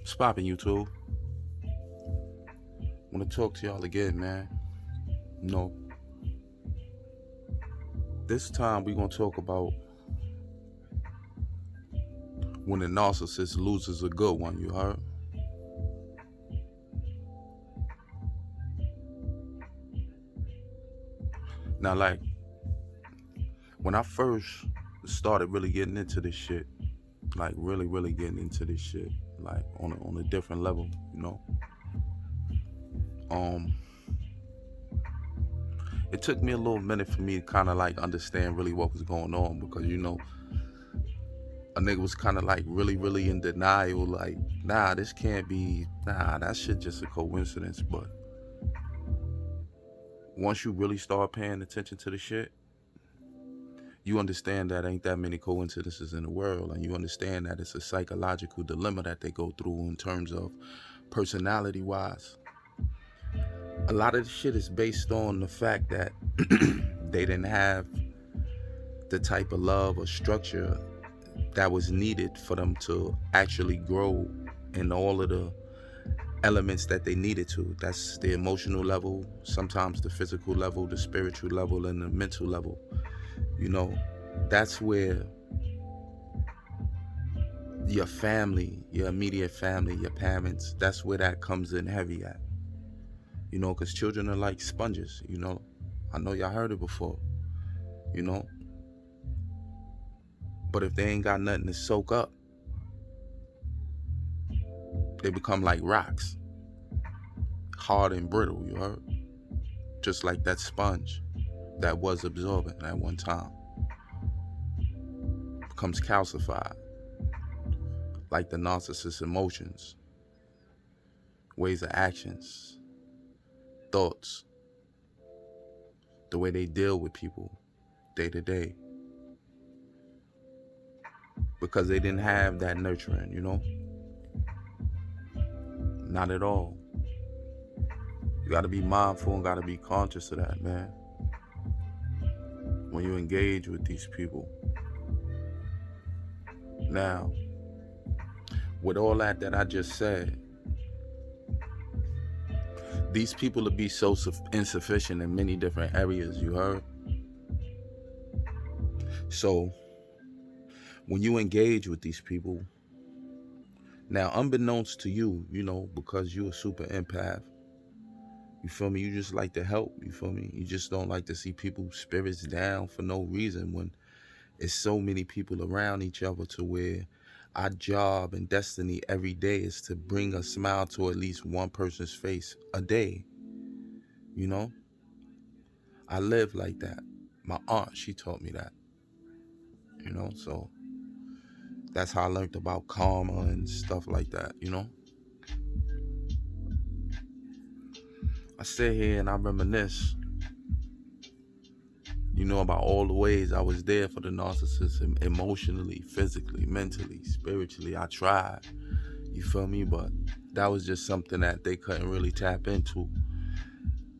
What's poppin', YouTube? Want to talk to y'all again, man. No. This time we gonna talk about when a narcissist loses a good one, you heard? Now, like, when I first started really getting into this shit, like really getting into this shit, like on a different level, it took me a little minute for me to kind of like understand really what was going on, because a nigga was kind of like really in denial, like, nah, this can't be, nah, that shit just a coincidence. But once you really start paying attention to the shit, you understand that ain't that many coincidences in the world, and you understand that it's a psychological dilemma that they go through in terms of personality wise. A lot of the shit is based on the fact that they didn't have the type of love or structure that was needed for them to actually grow in all of the elements that they needed to. That's the emotional level, sometimes the physical level, the spiritual level, and the mental level. That's where your family, your immediate family, your parents, that's where that comes in heavy at. Because children are like sponges, I know y'all heard it before, But if they ain't got nothing to soak up, they become like rocks, hard and brittle, you heard? Just like that sponge that was absorbent at one time becomes calcified, like the narcissist's emotions, ways of actions, thoughts, the way they deal with people day to day, because they didn't have that nurturing, Not at all. You got to be mindful and got to be conscious of that, man, when you engage with these people. Now, with all that I just said, these people will be so insufficient in many different areas, you heard? So, when you engage with these people, now, unbeknownst to you, because you're a super empath, you feel me? You just like to help, you feel me? You just don't like to see people's spirits down for no reason when it's so many people around each other, to where our job and destiny every day is to bring a smile to at least one person's face a day, I live like that. My aunt, she taught me that, so that's how I learned about karma and stuff like that, I sit here and I reminisce, about all the ways I was there for the narcissist, emotionally, physically, mentally, spiritually. I tried, you feel me? But that was just something that they couldn't really tap into.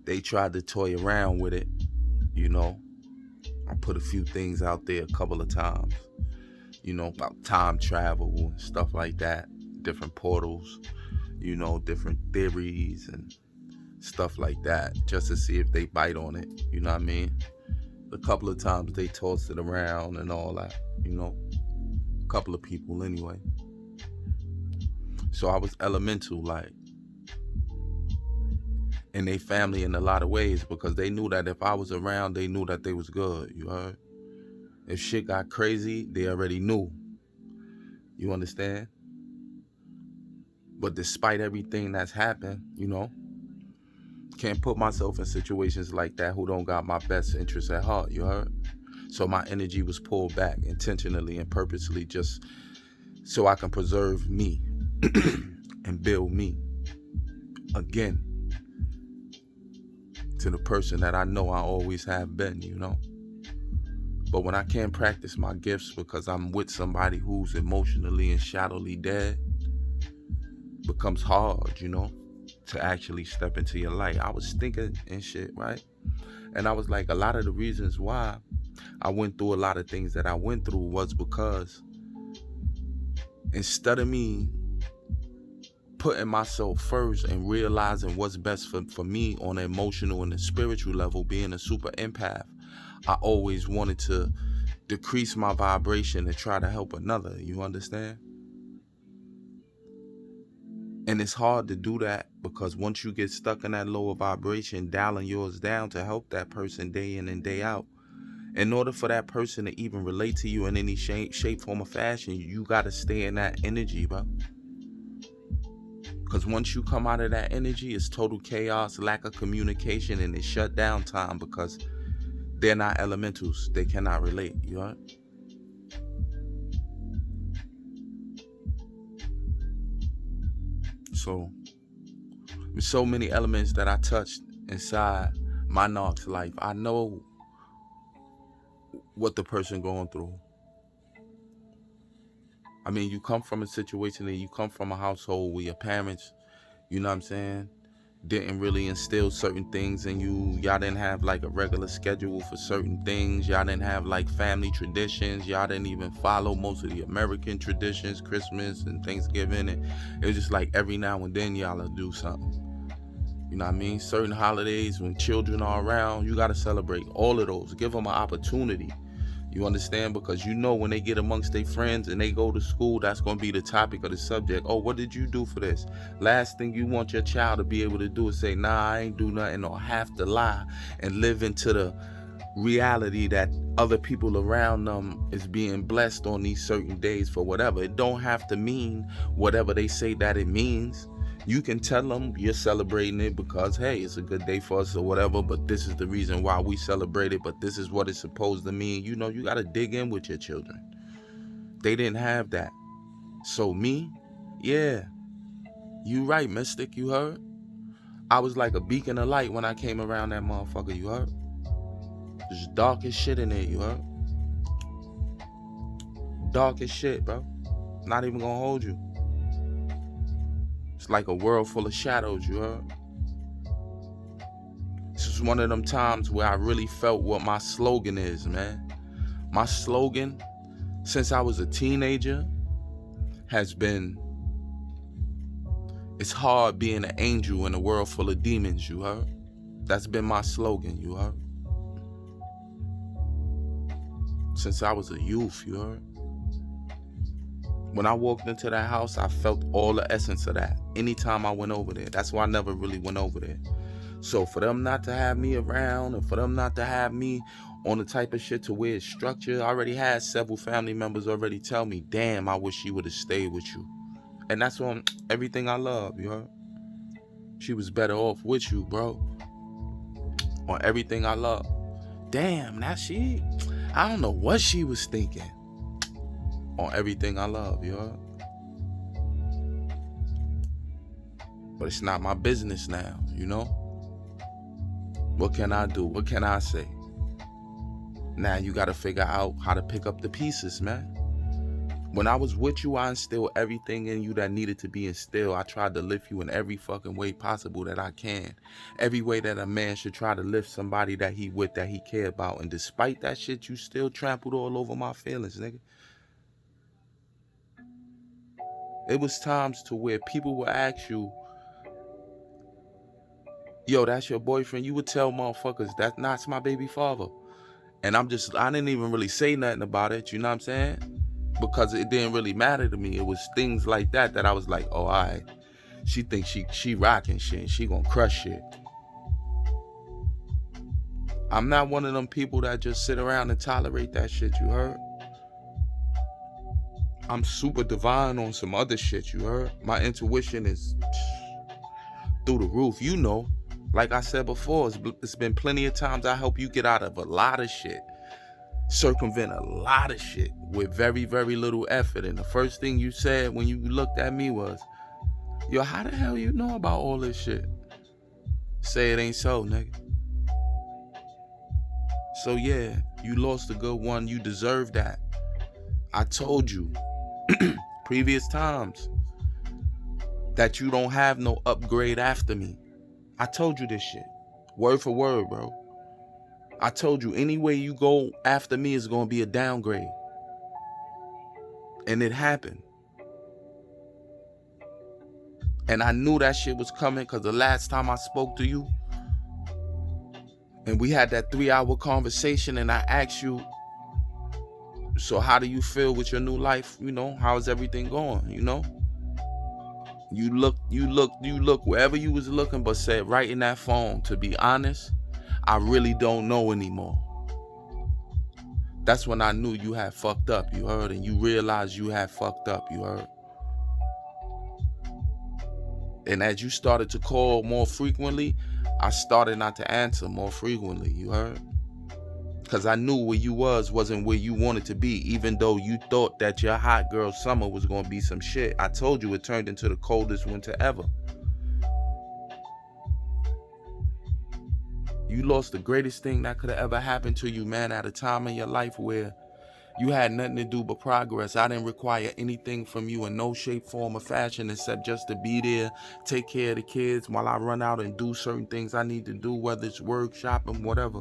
They tried to toy around with it, I put a few things out there a couple of times, about time travel and stuff like that, different portals, different theories and stuff like that, just to see if they bite on it, you know what I mean? A couple of times they tossed it around and all that, a couple of people anyway. So I was elemental, like, in their family in a lot of ways, because they knew that if I was around, they knew that they was good, you heard? If shit got crazy, they already knew. You understand? But despite everything that's happened, can't put myself in situations like that who don't got my best interests at heart, you heard? So my energy was pulled back intentionally and purposely, just so I can preserve me and build me again to the person that I know I always have been, But when I can't practice my gifts because I'm with somebody who's emotionally and shadowly dead, becomes hard, to actually step into your light. I was thinking and shit, right? And I was like, a lot of the reasons why I went through a lot of things that I went through was because instead of me putting myself first and realizing what's best for me on an emotional and a spiritual level, being a super empath, I always wanted to decrease my vibration and try to help another. You understand? And it's hard to do that because once you get stuck in that lower vibration, dialing yours down to help that person day in and day out, in order for that person to even relate to you in any shape, form, or fashion, you got to stay in that energy, bro. Because once you come out of that energy, it's total chaos, lack of communication, and it's shut down time because they're not elementals. They cannot relate, you know? So, with so many elements that I touched inside my Narc's life, I know what the person going through. I mean, you come from a situation and you come from a household where your parents, you know what I'm saying, didn't really instill certain things in you. Y'all didn't have like a regular schedule for certain things. Y'all didn't have like family traditions. Y'all didn't even follow most of the American traditions, Christmas and Thanksgiving. And it was just like every now and then y'all will do something. You know what I mean? Certain holidays when children are around, you got to celebrate all of those. Give them an opportunity. You understand? Because you know when they get amongst their friends and they go to school, that's going to be the topic of the subject. Oh, what did you do for this? Last thing you want your child to be able to do is say, nah, I ain't do nothing, or have to lie and live into the reality that other people around them is being blessed on these certain days for whatever. It don't have to mean whatever they say that it means. You can tell them you're celebrating it because, hey, it's a good day for us or whatever, but this is the reason why we celebrate it, but this is what it's supposed to mean. You know, you got to dig in with your children. They didn't have that. So me, yeah, you right, Mystic, you heard? I was like a beacon of light when I came around that motherfucker, you heard? There's dark as shit in there, you heard? Dark as shit, bro. Not even gonna hold you. It's like a world full of shadows, you heard? This is one of them times where I really felt what my slogan is, man. My slogan, since I was a teenager, has been, it's hard being an angel in a world full of demons, you heard? That's been my slogan, you heard? Since I was a youth, you heard? When I walked into that house, I felt all the essence of that. Anytime I went over there. That's why I never really went over there. So for them not to have me around, and for them not to have me on the type of shit to where it's structured, I already had several family members already tell me, damn, I wish she would have stayed with you. And that's on everything I love, you heard? She was better off with you, bro. On everything I love. Damn, now she, I don't know what she was thinking. On everything I love, you heard? But it's not my business now, you know? What can I do? What can I say? Now you gotta figure out how to pick up the pieces, man. When I was with you, I instilled everything in you that needed to be instilled. I tried to lift you in every fucking way possible that I can. Every way that a man should try to lift somebody that he with, that he care about. And despite that shit, you still trampled all over my feelings, nigga. It was times to where people would ask you, yo, that's your boyfriend? You would tell motherfuckers, that's not my baby father. And I didn't even really say nothing about it, you know what I'm saying? Because it didn't really matter to me. It was things like that I was like, oh, all right, she thinks she rocking shit, she gonna crush shit. I'm not one of them people that just sit around and tolerate that shit, you heard? I'm super divine on some other shit, you heard? My intuition is through the roof, you know. Like I said before, it's been plenty of times I help you get out of a lot of shit, circumvent a lot of shit with very, very little effort. And the first thing you said when you looked at me was, yo, how the hell you know about all this shit? Say it ain't so, nigga. So yeah, you lost a good one. You deserve that. I told you previous times that you don't have no upgrade after me. I told you this shit. Word for word, bro. I told you any way you go after me is going to be a downgrade. And it happened. And I knew that shit was coming because the last time I spoke to you and we had that 3-hour conversation and I asked you, so how do you feel with your new life? You know, how's everything going? You know, you look wherever you was looking, but said right in that phone, to be honest, I really don't know anymore. That's when I knew you had fucked up, you heard? And you realized you had fucked up, you heard? And as you started to call more frequently, I started not to answer more frequently, you heard? Because I knew where you wasn't where you wanted to be, even though you thought that your hot girl summer was going to be some shit. I told you it turned into the coldest winter ever. You lost the greatest thing that could have ever happened to you, man, at a time in your life where you had nothing to do but progress. I didn't require anything from you in no shape, form, or fashion except just to be there, take care of the kids while I run out and do certain things I need to do, whether it's work, shopping, whatever.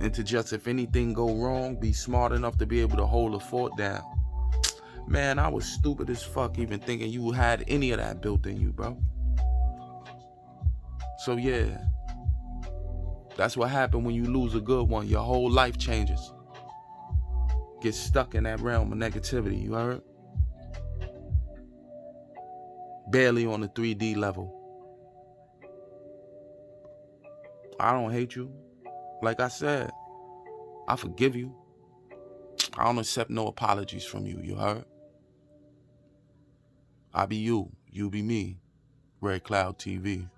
And to just, if anything go wrong, be smart enough to be able to hold the fort down. Man, I was stupid as fuck even thinking you had any of that built in you, bro. So yeah, that's what happened when you lose a good one. Your whole life changes. Get stuck in that realm of negativity, you heard? Barely on the 3D level. I don't hate you. Like I said, I forgive you. I don't accept no apologies from you, you heard? I be you, you be me. Red Cloud TV.